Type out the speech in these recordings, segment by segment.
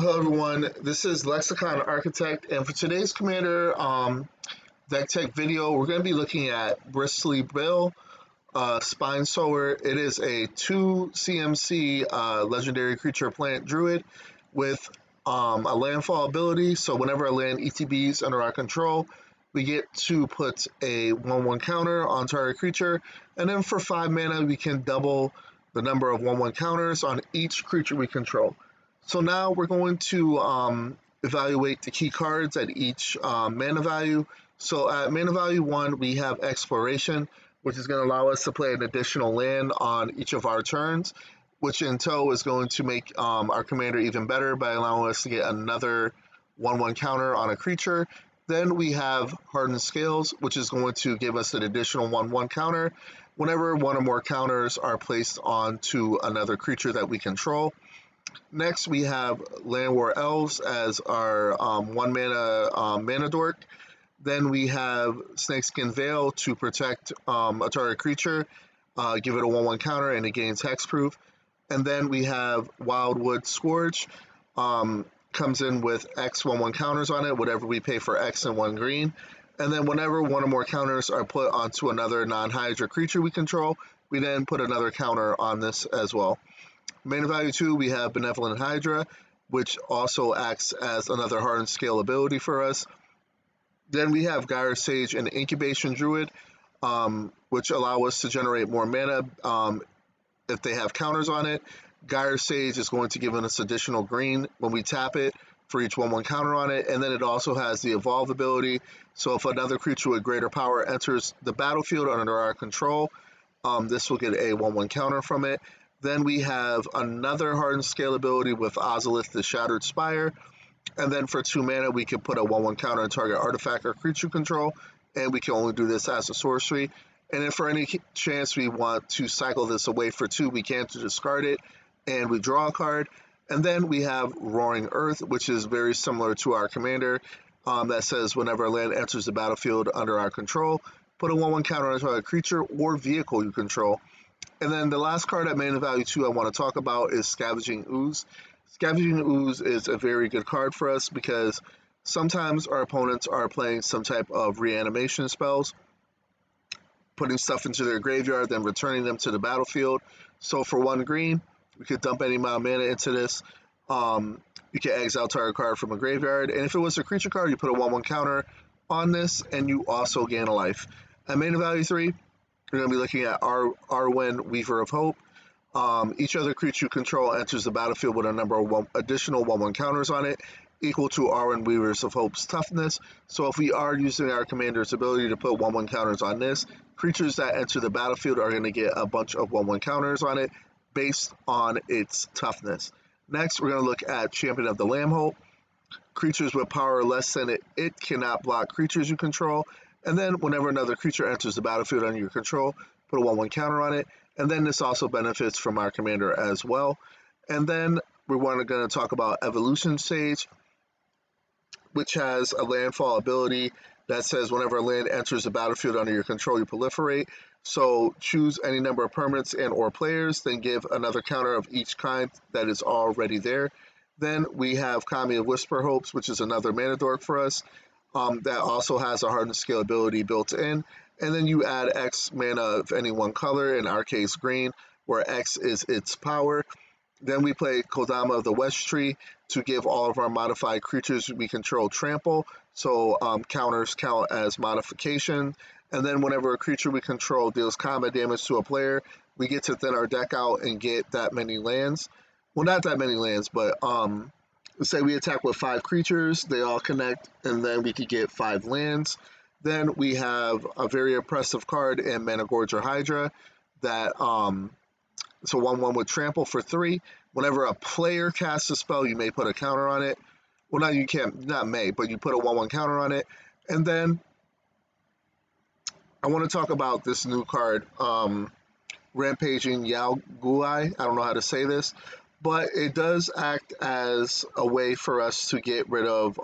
Hello everyone, this is Lexicon Architect, and for today's Commander deck tech video, we're going to be looking at Bristly Bill, Spine Sower. It is a 2 CMC legendary creature plant druid with a landfall ability, so whenever a land ETBs under our control, we get to put a 1/1 counter on target creature, and then for 5 mana we can double the number of 1/1 counters on each creature we control. So now we're going to evaluate the key cards at each mana value. So at mana value 1, we have Exploration, which is going to allow us to play an additional land on each of our turns, which in tow is going to make our commander even better by allowing us to get another 1/1 counter on a creature. Then we have Hardened Scales, which is going to give us an additional 1/1 counter whenever one or more counters are placed onto another creature that we control. Next, we have Land War Elves as our 1 mana dork. Then we have Snakeskin Veil to protect a target creature, give it a 1/1 counter, and it gains hexproof. And then we have Wildwood Scourge, comes in with X 1/1 counters on it, whatever we pay for X and 1 green. And then whenever one or more counters are put onto another non-Hydra creature we control, we then put another counter on this as well. Mana value 2, we have Benevolent Hydra, which also acts as another Hardened Scale ability for us. Then we have Gyre Sage and Incubation Druid, which allow us to generate more mana if they have counters on it. Gyre Sage is going to give us additional green when we tap it for each 1/1 counter on it, and then it also has the Evolve ability. So if another creature with greater power enters the battlefield under our control, this will get a 1/1 counter from it. Then we have another Hardened Scale ability with Ozolith the Shattered Spire. And then for 2 mana, we can put a 1/1 counter on target artifact or creature control, and we can only do this as a sorcery. And if for any chance we want to cycle this away for 2, we can to discard it, and we draw a card. And then we have Roaring Earth, which is very similar to our commander, that says whenever a land enters the battlefield under our control, put a 1/1 counter on target creature or vehicle you control. And then the last card at mana value 2 I want to talk about is Scavenging Ooze. Scavenging Ooze is a very good card for us because sometimes our opponents are playing some type of reanimation spells, putting stuff into their graveyard, then returning them to the battlefield. So for 1 green, we could dump any amount of mana into this. You can exile target card from a graveyard, and if it was a creature card, you put a 1/1 counter on this, and you also gain a life. At mana value 3, we're going to be looking at Arwen, Weaver of Hope. Each other creature you control enters the battlefield with a number of additional 1/1 counters on it, equal to Arwen, Weavers of Hope's toughness. So if we are using our commander's ability to put 1/1 counters on this, creatures that enter the battlefield are going to get a bunch of 1/1 counters on it based on its toughness. Next, we're going to look at Champion of the Lambholt. Creatures with power less than it cannot block creatures you control. And then whenever another creature enters the battlefield under your control, put a 1/1 counter on it. And then this also benefits from our commander as well. And then we're going to talk about Evolution Sage, which has a landfall ability that says whenever a land enters the battlefield under your control, you proliferate. So choose any number of permanents and or players, then give another counter of each kind that is already there. Then we have Kami of Whisper Hopes, which is another mana dork for us. That also has a Hardened Scale ability built in. And then you add X mana of any one color, in our case green, where X is its power. Then we play Kodama of the West Tree to give all of our modified creatures we control trample, so counters count as modification. And then whenever a creature we control deals combat damage to a player, we get to thin our deck out and get that many lands. Well, not that many lands, but say we attack with 5 creatures, they all connect, and then we could get 5 lands. Then we have a very impressive card in Managorger Hydra that it's a 1/1 with trample for 3. Whenever a player casts a spell, you may put a counter on it. Well, no, you can't, not may, but you put a 1/1 counter on it. And then I want to talk about this new card, Rampaging Yao Gulai. I don't know how to say this, but it does act as a way for us to get rid of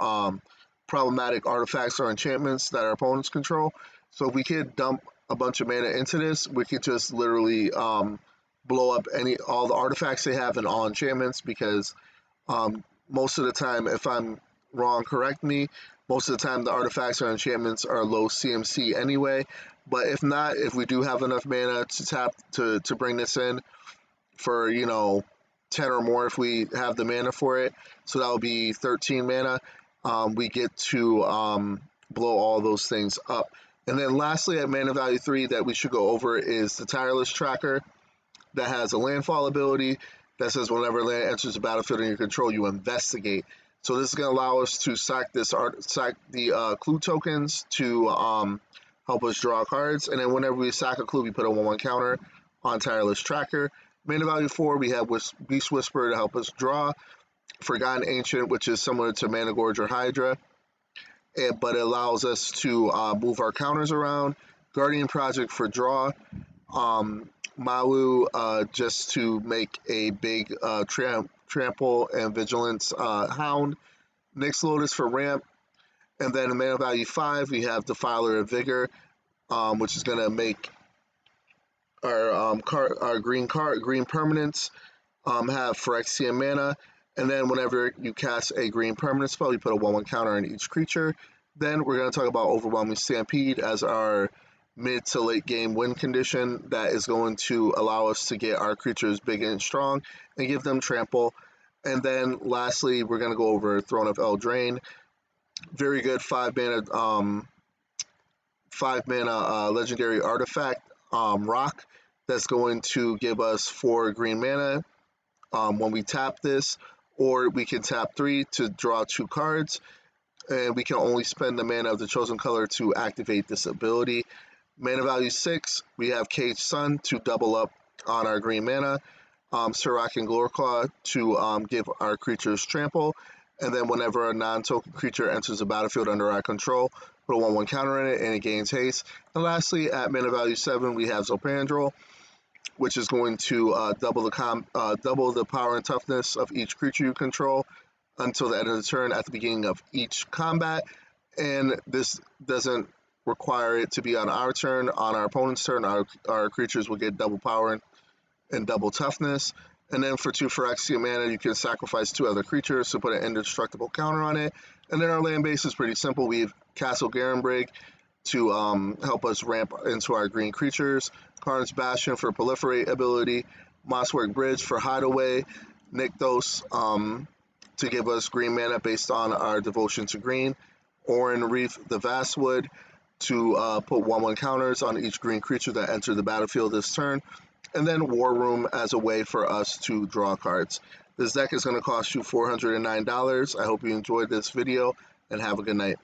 problematic artifacts or enchantments that our opponents control. So if we could dump a bunch of mana into this, we could just literally blow up all the artifacts they have and all enchantments, because Most of the time, if I'm wrong, correct me. Most of the time, the artifacts or enchantments are low CMC anyway. But if not, if we do have enough mana to tap to bring this in for 10 or more, if we have the mana for it, so that would be 13 mana. We get to blow all those things up. And then lastly, at mana value 3 that we should go over is the Tireless Tracker that has a Landfall ability that says whenever land enters the battlefield in your control, you investigate. So this is going to allow us to sack the clue tokens to help us draw cards. And then whenever we sack a clue, we put a 1/1 counter on Tireless Tracker. Mana value 4, we have Beast Whisperer to help us draw. Forgotten Ancient, which is similar to Mana Gorge or Hydra, but it allows us to move our counters around. Guardian Project for draw. Mawu just to make a big trample and vigilance hound. Nyx Lotus for ramp. And then in mana value 5, we have Defiler of Vigor, which is going to make our green permanents have Phyrexian mana. And then whenever you cast a green permanent spell, you put a 1/1 counter on each creature. Then we're going to talk about Overwhelming Stampede as our mid to late game win condition that is going to allow us to get our creatures big and strong and give them trample. And then lastly, we're going to go over Throne of Eldraine. Very good 5-mana legendary artifact rock that's going to give us 4 green mana when we tap this, or we can tap 3 to draw 2 cards, and we can only spend the mana of the chosen color to activate this ability. Mana value 6, we have Caged Sun to double up on our green mana, Sirach and Glorclaw to give our creatures trample, and then whenever a non-token creature enters the battlefield under our control, put a 1/1 counter in it and it gains haste. And lastly, at mana value 7, we have Zopandrel, which is going to double the power and toughness of each creature you control until the end of the turn at the beginning of each combat. And this doesn't require it to be on our turn. On our opponent's turn, our creatures will get double power and double toughness. And then for 2 Phyrexian mana, you can sacrifice 2 other creatures to put an indestructible counter on it. And then our land base is pretty simple. We have Castle Garenbrig to help us ramp into our green creatures, Karn's Bastion for proliferate ability, Mosswork Bridge for hideaway, Nykthos to give us green mana based on our devotion to green, Orin Reef the Vastwood to put 1/1 counters on each green creature that entered the battlefield this turn, and then War Room as a way for us to draw cards. This deck is going to cost you $409. I hope you enjoyed this video and have a good night.